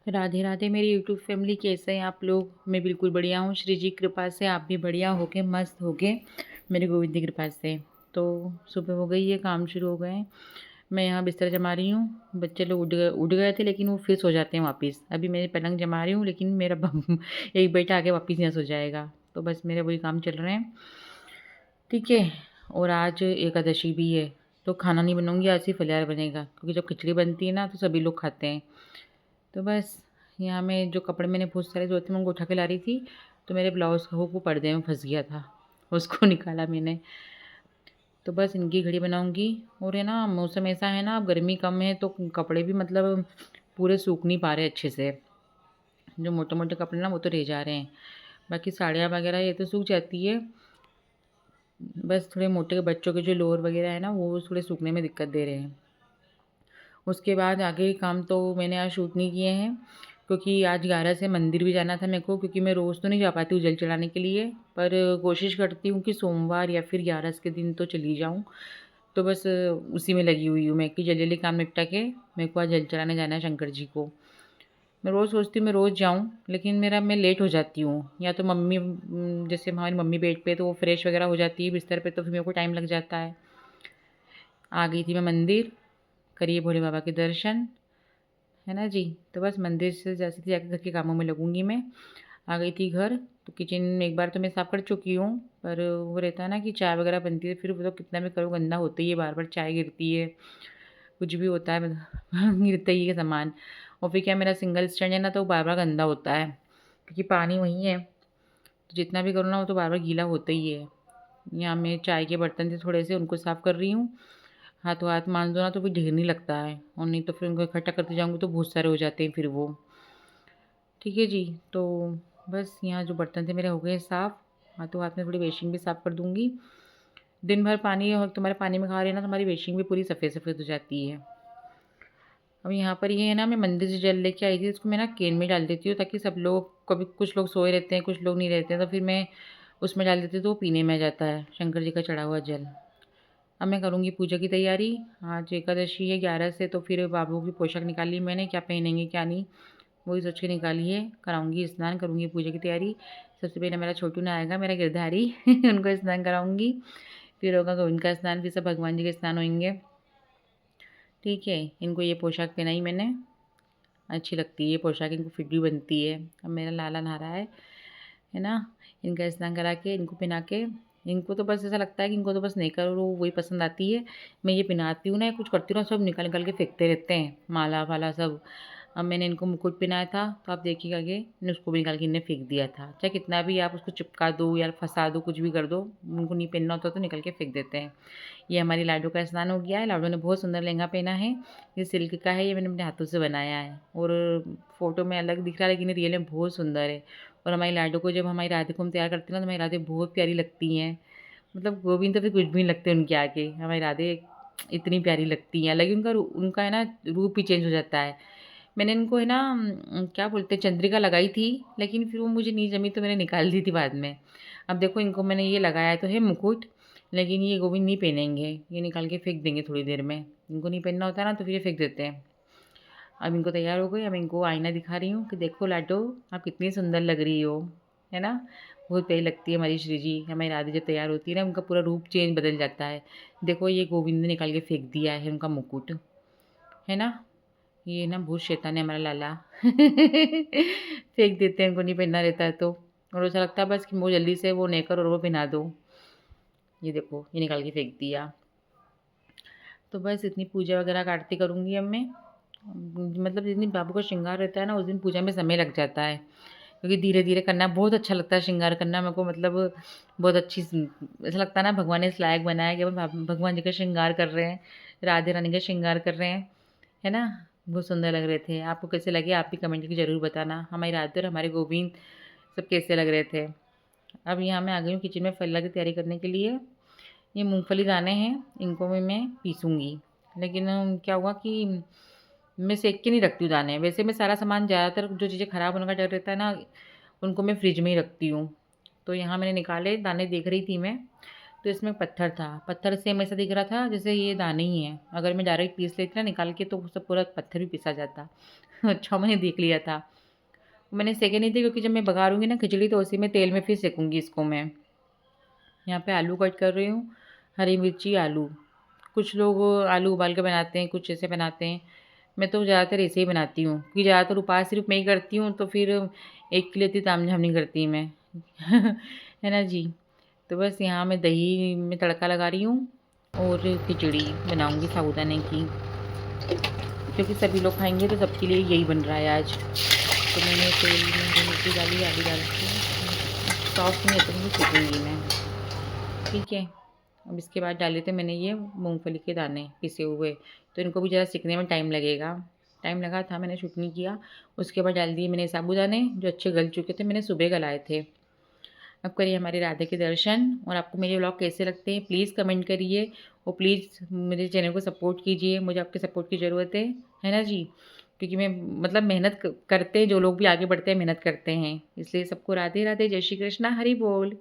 राधे राधे मेरी YouTube family, कैसे हैं आप लोग। मैं बिल्कुल बढ़िया हूँ, श्री जी कृपा से आप भी बढ़िया होके मस्त होके मेरे गोविंद की कृपा से। तो सुबह हो गई है, काम शुरू हो गए हैं। मैं यहाँ बिस्तर जमा रही हूँ। बच्चे लोग उठ गए थे, लेकिन वो फिर सो जाते हैं वापस। अभी मेरे पलंग जमा रही हूँ, लेकिन मेरा एक बेटा आके वापस यहाँ सो जाएगा। तो बस मेरे वही काम चल रहे हैं। ठीक है। और आज एकादशी भी है, तो खाना नहीं बनाऊंगी, आज सिर्फ फलाहार बनेगा, क्योंकि जब खिचड़ी बनती है ना तो सभी लोग खाते हैं। तो बस यहाँ में जो कपड़े मैंने बहुत सारे धोए थे, मैं उनको उठा के ला रही थी, तो मेरे ब्लाउज़ का हुक वो पर्दे में फँस गया था, उसको निकाला मैंने। तो बस इनकी घड़ी बनाऊँगी। और है ना, मौसम ऐसा है ना, अब गर्मी कम है तो कपड़े भी मतलब पूरे सूख नहीं पा रहे अच्छे से। जो मोटे-मोटे कपड़े ना वो तो रह जा रहे हैं, बाकी साड़ियाँ वगैरह ये तो सूख जाती है। बस थोड़े मोटे बच्चों के जो लोअर वगैरह है ना, वो थोड़े सूखने में दिक्कत दे रहे हैं। उसके बाद आगे के काम तो मैंने आज शूट नहीं किए हैं, क्योंकि आज 11 से मंदिर भी जाना था मेरे को, क्योंकि मैं रोज़ तो नहीं जा पाती हूँ जल चढ़ाने के लिए, पर कोशिश करती हूँ कि सोमवार या फिर 11 के दिन तो चली जाऊँ। तो बस उसी में लगी हुई हूँ मैं कि जल्दी-जल्दी काम निपटा के मेरे को आज जल चढ़ाने जाना है शंकर जी को। मैं रोज़ सोचती हूँ मैं रोज़ जाऊँ, लेकिन मैं लेट हो जाती हूँ। या तो मम्मी जैसे हमारी मम्मी बेड पे, तो वो फ्रेश वगैरह हो जाती है बिस्तर पे, तो फिर मेरे को टाइम लग जाता है। आ गई थी मैं मंदिर, करिए भोले बाबा के दर्शन, है ना जी। तो बस मंदिर से जैसे ही जाके घर के कामों में लगूंगी मैं। आ गई थी घर, तो किचन एक बार तो मैं साफ़ कर चुकी हूँ, पर वो रहता है ना कि चाय वगैरह बनती है, फिर वो तो कितना भी करो गंदा होता ही है, बार-बार चाय गिरती है, कुछ भी होता है मतलब गिरता ही है सामान। और फिर क्या, मेरा सिंगल स्टैंड है ना, तो वो बार-बार गंदा होता है, क्योंकि पानी वहीं है, तो जितना भी करो ना वो तो बार-बार गीला होता ही है। यहाँ मैं चाय के बर्तन थे थोड़े से, उनको साफ़ कर रही हूँ। हाथों हाथ मांज दो ना तो फिर ढेर नहीं लगता है, और नहीं तो फिर उनको इकट्ठा करते जाऊँगी तो बहुत सारे हो जाते हैं फिर वो। ठीक है जी। तो बस यहाँ जो बर्तन थे मेरे हो गए साफ़। हाथों हाथ में थोड़ी बेसिन भी साफ़ कर दूँगी। दिन भर पानी और तुम्हारे पानी में खा रही है ना, तो हमारी बेसिन भी पूरी सफ़ेद-सफ़ेद हो जाती है। अब यहाँ पर ये है ना, मैं मंदिर से जल लेके आई थी, इसको मैं ना कैन में डाल देती हूँ, ताकि सब लोग, कभी कुछ लोग सोए रहते हैं, कुछ लोग नहीं रहते हैं, तो फिर मैं उसमें डाल देती हूँ, तो वो पीने में आ जाता है, शंकर जी का चढ़ा हुआ जल। अब मैं करूँगी पूजा की तैयारी। आज एकादशी है 11 से, तो फिर बाबू की पोशाक निकाली मैंने, क्या पहनेंगे क्या नहीं, वही सोच के निकाली है। कराऊँगी स्नान, करूँगी पूजा की तैयारी। सबसे पहले मेरा छोटू नहाएगा, मेरा गिरधारी उनको स्नान कराऊँगी। फिर होगा गोविंद का स्नान, फिर सब भगवान जी के स्नान होंगे। ठीक है, इनको ये पोशाक पहनाई मैंने, अच्छी लगती है ये पोशाक, इनको फिट भी बनती है। अब मेरा लाला नहा रहा है ना। इनका स्नान करा के, इनको पहना के, इनको तो बस ऐसा लगता है कि इनको तो बस नेकर और वही पसंद आती है। मैं ये पहनाती हूँ ना, कुछ करती हूँ ना, सब निकाल-निकाल के फेंकते रहते हैं, माला-वाला सब। अब मैंने इनको मुकुट पहनाया था, तो आप देखिएगा आगे, मैंने उसको भी निकाल के इन्हें फेंक दिया था। चाहे कितना भी आप उसको चिपका दो या फँसा दो, कुछ भी कर दो, उनको नहीं पहनना होता तो निकल के फेंक देते हैं। ये हमारी लाडो का स्नान हो गया है। लाडो ने बहुत सुंदर लहंगा पहना है। ये सिल्क का है, ये मैंने अपने हाथों से बनाया है, और फ़ोटो में अलग दिख रहा है, लेकिन ये रियल में बहुत सुंदर है। और हमारी लाडो को, जब हमारी राधे को हम तैयार करते हैं ना, तो हमारी राधे बहुत प्यारी लगती हैं। मतलब गोविंद तो फिर कुछ भी नहीं लगते उनके आगे, हमारी राधे इतनी प्यारी लगती हैं। हालाँकि उनका है ना रूप ही चेंज हो जाता है। मैंने इनको है ना क्या बोलते हैं, चंद्रिका लगाई थी, लेकिन फिर वो मुझे नहीं जमी, तो मैंने निकाल दी थी बाद में। अब देखो इनको मैंने ये लगाया तो है मुकुट, लेकिन ये गोविंद नहीं पहनेंगे, ये निकाल के फेंक देंगे थोड़ी देर में। इनको नहीं पहनना होता है ना, तो फिर ये फेंक देते हैं। अब इनको तैयार हो गई, अब इनको आईना दिखा रही हूँ कि देखो लाडो, आप कितनी सुंदर लग रही हो, है ना। बहुत प्यारी लगती है हमारी श्री जी। हमारी राधे जब तैयार होती है ना, उनका पूरा रूप चेंज बदल जाता है। देखो ये गोविंद ने निकाल के फेंक दिया है उनका मुकुट, है ना। ये ना बहुत शैतान है हमारा लाला फेंक देते हैं, उनको नहीं पहनना रहता है तो। और ऐसा लगता है बस कि वो जल्दी से वो नेकर और वो पहना दो। ये देखो ये निकाल के फेंक दिया। तो बस इतनी पूजा वगैरह का आरती करूँगी अब मैं। मतलब जिस दिन बाबू का श्रृंगार रहता है ना, उस दिन पूजा में समय लग जाता है, क्योंकि धीरे-धीरे करना बहुत अच्छा लगता है, श्रृंगार करना मेरे को मतलब बहुत अच्छी ऐसा लगता है ना, भगवान ने इस लायक बनाया कि अपन भगवान जी का श्रृंगार कर रहे हैं, राधे रानी का श्रृंगार कर रहे हैं, है ना? बहुत सुंदर लग रहे थे। आपको कैसे लगे आप भी कमेंट करके ज़रूर बताना। हमारी राधे और हमारे गोविंद सब कैसे लग रहे थे। अब यहाँ मैं आ गई हूँ किचन में फल्ला की तैयारी करने के लिए। ये मूँगफली दाने हैं, इनको भी मैं पीसूँगी। लेकिन क्या हुआ कि मैं सेक के नहीं रखती हूँ दाने। वैसे मैं सारा सामान, ज़्यादातर जो चीज़ें ख़राब होने का डर रहता है ना, उनको मैं फ्रिज में ही रखती हूँ। तो यहाँ मैंने निकाले दाने, देख रही थी मैं, तो इसमें पत्थर था। पत्थर सेम ऐसा दिख रहा था जैसे ये दाने ही हैं। अगर मैं डायरेक्ट पीस लेती ना निकाल के, तो सब पूरा पत्थर भी पीसा जाता। अच्छा मैंने देख लिया था। मैंने सेके नहीं थे क्योंकि जब मैं बघारूँगी ना खिचड़ी तो उसी में तेल में फिर सेकूँगी इसको मैं। यहाँ पे आलू कट कर रही हूँ, हरी मिर्ची, आलू। कुछ लोग आलू उबाल के बनाते हैं, कुछ ऐसे बनाते हैं। मैं तो ज़्यादातर ऐसे ही बनाती हूँ क्योंकि ज़्यादातर उपास सिर्फ़ मैं ही करती हूँ, तो फिर एक के लिए इतनी तामझाम नहीं करती मैं। है ना जी? तो बस यहाँ मैं दही में तड़का लगा रही हूँ और खिचड़ी बनाऊँगी साबूदाने की, क्योंकि सभी लोग खाएँगे तो सबके लिए यही बन रहा है आज। तो मैंने तेल में हरी मिर्ची डाली, आलू डाल के सॉफ्ट नहीं होते तो सेकूँगी मैं, ठीक है? अब इसके बाद डाले थे मैंने ये मूँगफली के दाने पिसे हुए, तो इनको भी ज़रा सिकने में टाइम लगेगा। टाइम लगा था, मैंने शूट नहीं किया। उसके बाद डाल दिए मैंने साबूदाने जो अच्छे गल चुके थे, मैंने सुबह गलाए थे। अब करिए हमारे राधे के दर्शन और आपको मेरे व्लॉग कैसे लगते हैं प्लीज़ कमेंट करिए और प्लीज़ मेरे चैनल को सपोर्ट कीजिए, मुझे आपके सपोर्ट की ज़रूरत है ना जी? क्योंकि मैं मतलब मेहनत क करते हैं जो लोग भी आगे बढ़ते हैं, मेहनत करते हैं। इसलिए सबको राधे राधे, जय श्री कृष्णा, हरि बोल।